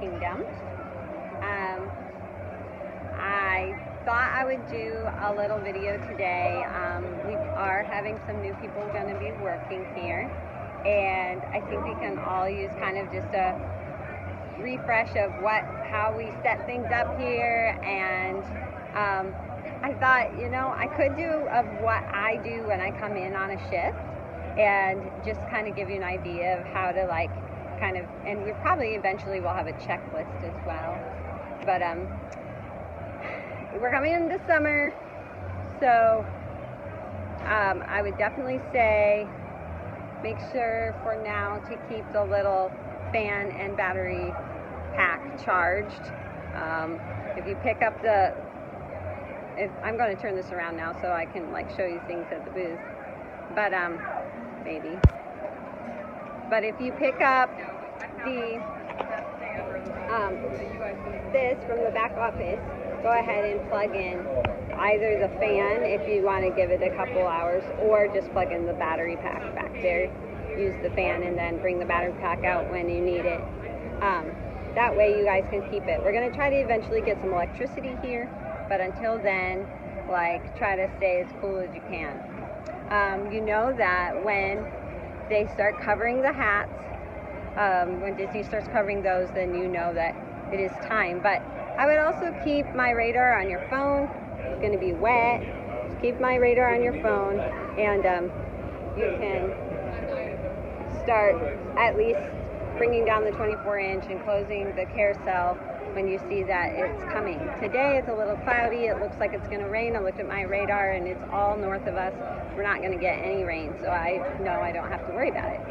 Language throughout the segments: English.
Kingdom. I thought I would do a little video today. We are having some new people going to be working here, and I think we can all use kind of just a refresh of how we set things up here. And I thought, I could do of what I do when I come in on a shift, and just kind of give you an idea of how to and we probably eventually will have a checklist as well. But we're coming into summer, so I would definitely say make sure for now to keep the little fan and battery pack charged. If you pick up I'm going to turn this around now so I can show you things at the booth, but maybe. But if you pick up this from the back office, go ahead and plug in either the fan if you want to give it a couple hours, or just plug in the battery pack back there. Use the fan and then bring the battery pack out when you need it. That way you guys can keep it. We're going to try to eventually get some electricity here, but until then, try to stay as cool as you can. You know that when they start covering the hats, when Disney starts covering those, then you know that it is time. But I would also keep my radar on your phone. It's going to be wet. Just keep my radar on your phone, and you can start at least bringing down the 24-inch and closing the carousel when you see that it's coming. Today it's a little cloudy. It looks like it's going to rain. I looked at my radar and it's all north of us. We're not going to get any rain, so I know I don't have to worry about it.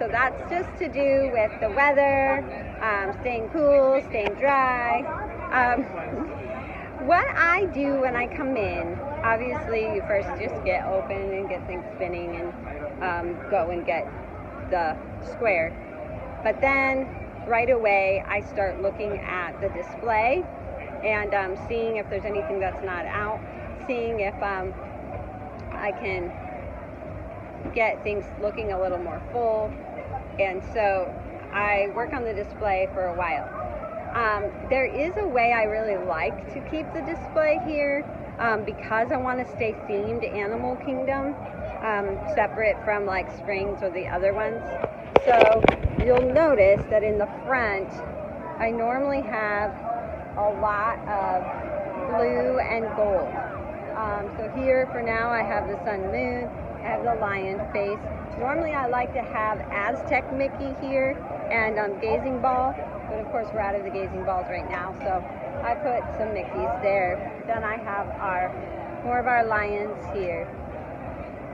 So that's just to do with the weather, staying cool, staying dry. What I do when I come in, obviously you first just get open and get things spinning and go and get the square. But then right away I start looking at the display and seeing if there's anything that's not out, seeing if I can get things looking a little more full. And so I work on the display for a while. There is a way I really like to keep the display here because I want to stay themed Animal Kingdom, separate from Springs or the other ones. So you'll notice that in the front I normally have a lot of blue and gold. So here for now I have the sun moon, I have the lion face. Normally I like to have Aztec Mickey here and gazing ball, but of course we're out of the gazing balls right now, so I put some Mickeys there. Then I have more of our lions here.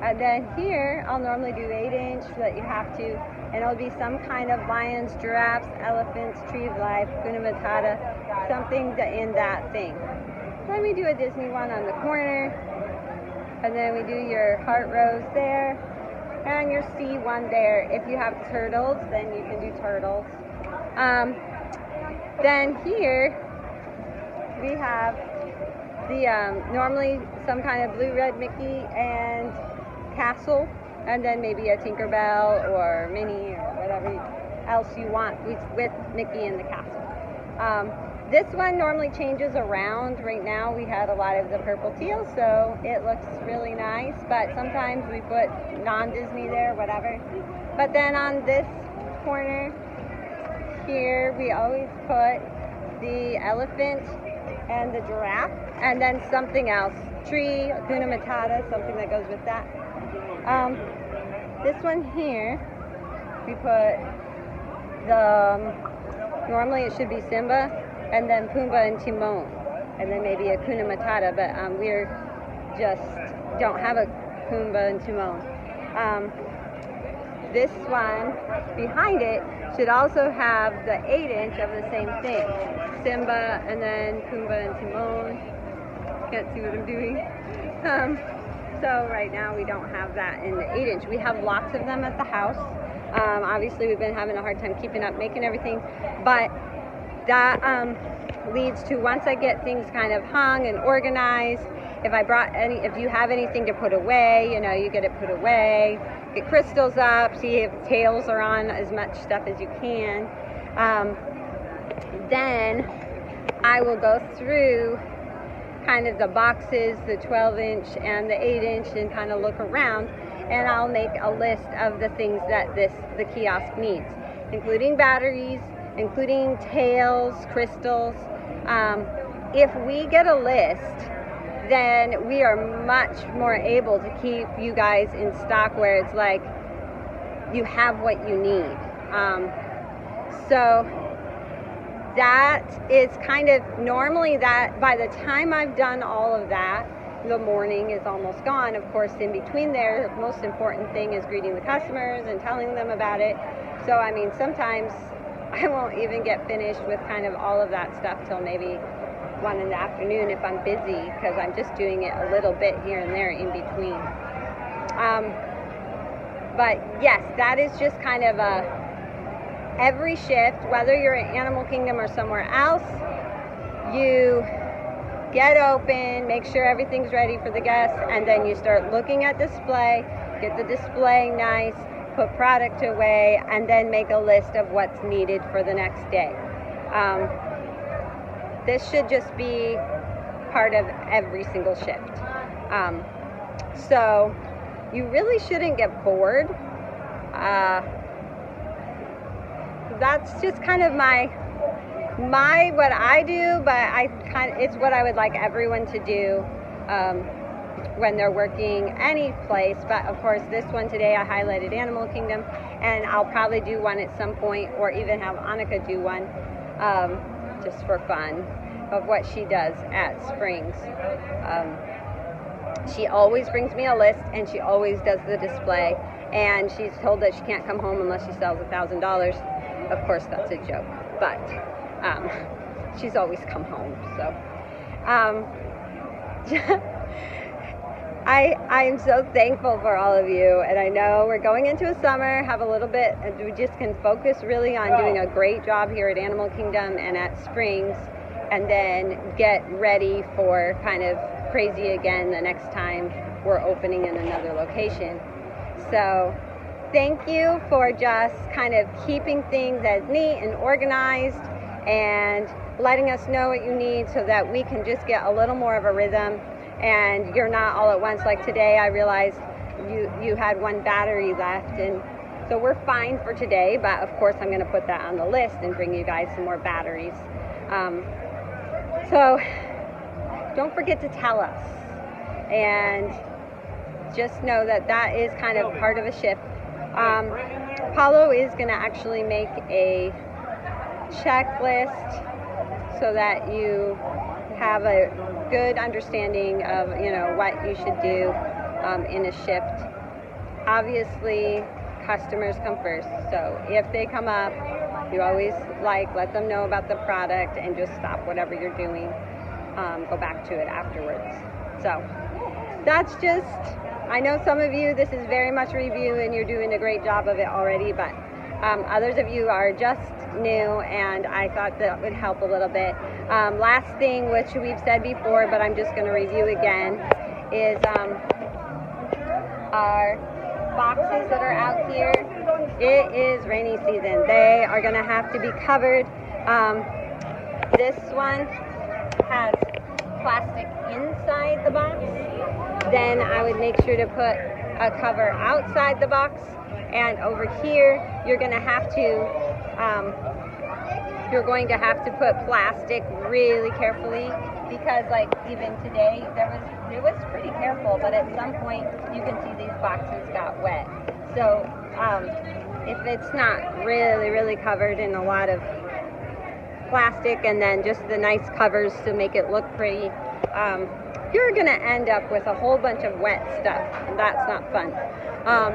And then here I'll normally do 8-inch so that you have to, and it'll be some kind of lions, giraffes, elephants, tree of life, Hakuna Matata, something in that thing. Then we do a Disney one on the corner, and then we do your heart rose there, and your sea one there. If you have turtles, then you can do turtles. Then here we have the normally some kind of blue-red Mickey and castle, and then maybe a Tinkerbell or Minnie or whatever else you want with Mickey in the castle. This one normally changes around. Right now we had a lot of the purple teal, so it looks really nice, but sometimes we put non-Disney there, whatever. But then on this corner here we always put the elephant and the giraffe, and then something else, tree, Hakuna Matata, something that goes with that. This one here, we put normally it should be Simba, and then Pumbaa and Timon, and then maybe a Hakuna Matata, but we're just don't have a Pumbaa and Timon. This one behind it should also have the 8-inch of the same thing, Simba and then Pumbaa and Timon. Can't see what I'm doing. So right now we don't have that in the 8-inch. We have lots of them at the house. Obviously we've been having a hard time keeping up making everything, but that leads to, once I get things kind of hung and organized, if you have anything to put away, you get it put away, get crystals up, see if tails are on, as much stuff as you can. then I will go through kind of the boxes, the 12-inch and the 8-inch, and kind of look around, and I'll make a list of the things that the kiosk needs, including batteries, including tails, crystals. If we get a list, then we are much more able to keep you guys in stock where it's like you have what you need. So that is kind of normally that by the time I've done all of that, the morning is almost gone. Of course, in between there, the most important thing is greeting the customers and telling them about it. So, I mean, sometimes I won't even get finished with kind of all of that stuff till maybe 1 in the afternoon if I'm busy, because I'm just doing it a little bit here and there in between. But yes, that is just kind of every shift, whether you're at Animal Kingdom or somewhere else, you get open, make sure everything's ready for the guests, and then you start looking at display, get the display nice, put product away, and then make a list of what's needed for the next day. This should just be part of every single shift. So you really shouldn't get bored. That's just kind of my what I do, but it's what I would like everyone to do when they're working any place. But of course, this one today I highlighted Animal Kingdom, and I'll probably do one at some point, or even have Annika do one just for fun of what she does at Springs. She always brings me a list, and she always does the display, and she's told that she can't come home unless she sells $1,000. Of course, that's a joke, but she's always come home. So I'm so thankful for all of you, and I know we're going into a summer, have a little bit, and we just can focus really on doing a great job here at Animal Kingdom and at Springs, and then get ready for kind of crazy again the next time we're opening in another location. So thank you for just kind of keeping things as neat and organized and letting us know what you need so that we can just get a little more of a rhythm, and you're not all at once. Like today, I realized you had one battery left, and so we're fine for today, but of course I'm going to put that on the list and bring you guys some more batteries. So don't forget to tell us, and just know that that is kind of part of a shift. Paulo is going to actually make a checklist so that you have a good understanding of, what you should do in a shift. Obviously, customers come first, so if they come up, you always let them know about the product and just stop whatever you're doing, go back to it afterwards. So that's just, I know some of you, this is very much review and you're doing a great job of it already, but others of you are just new, and I thought that would help a little bit. Last thing, which we've said before, but I'm just going to review again, is our boxes that are out here. It is rainy season. They are going to have to be covered. This one has plastic inside the box. Then I would make sure to put a cover outside the box, and over here you're going to have to put plastic really carefully, because even today it was pretty careful, but at some point you can see these boxes got wet. So if it's not really covered in a lot of plastic and then just the nice covers to make it look pretty, you're going to end up with a whole bunch of wet stuff, and that's not fun.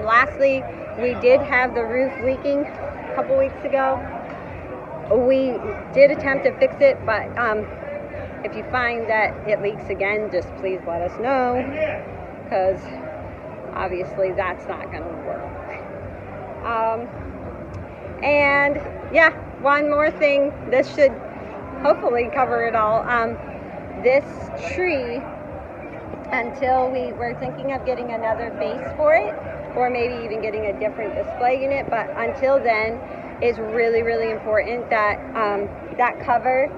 Lastly, we did have the roof leaking a couple weeks ago. We did attempt to fix it, but if you find that it leaks again, just please let us know, because obviously that's not going to work. And yeah, one more thing, this should hopefully cover it all. This tree, until we're thinking of getting another base for it, or maybe even getting a different display unit, but until then, is really, really important that that cover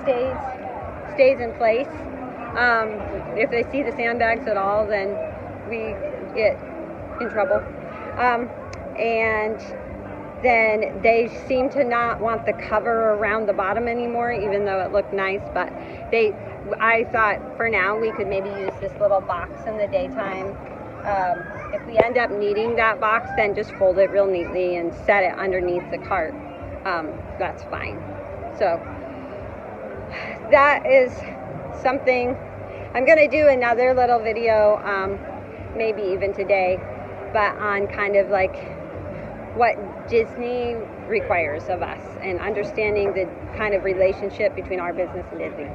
stays in place. If they see the sandbags at all, then we get in trouble. And then they seem to not want the cover around the bottom anymore, even though it looked nice. But I thought for now we could maybe use this little box in the daytime. If we end up needing that box, then just fold it real neatly and set it underneath the cart. That's fine. So that is something. I'm going to do another little video, maybe even today, but on kind of like what Disney requires of us and understanding the kind of relationship between our business and Disney.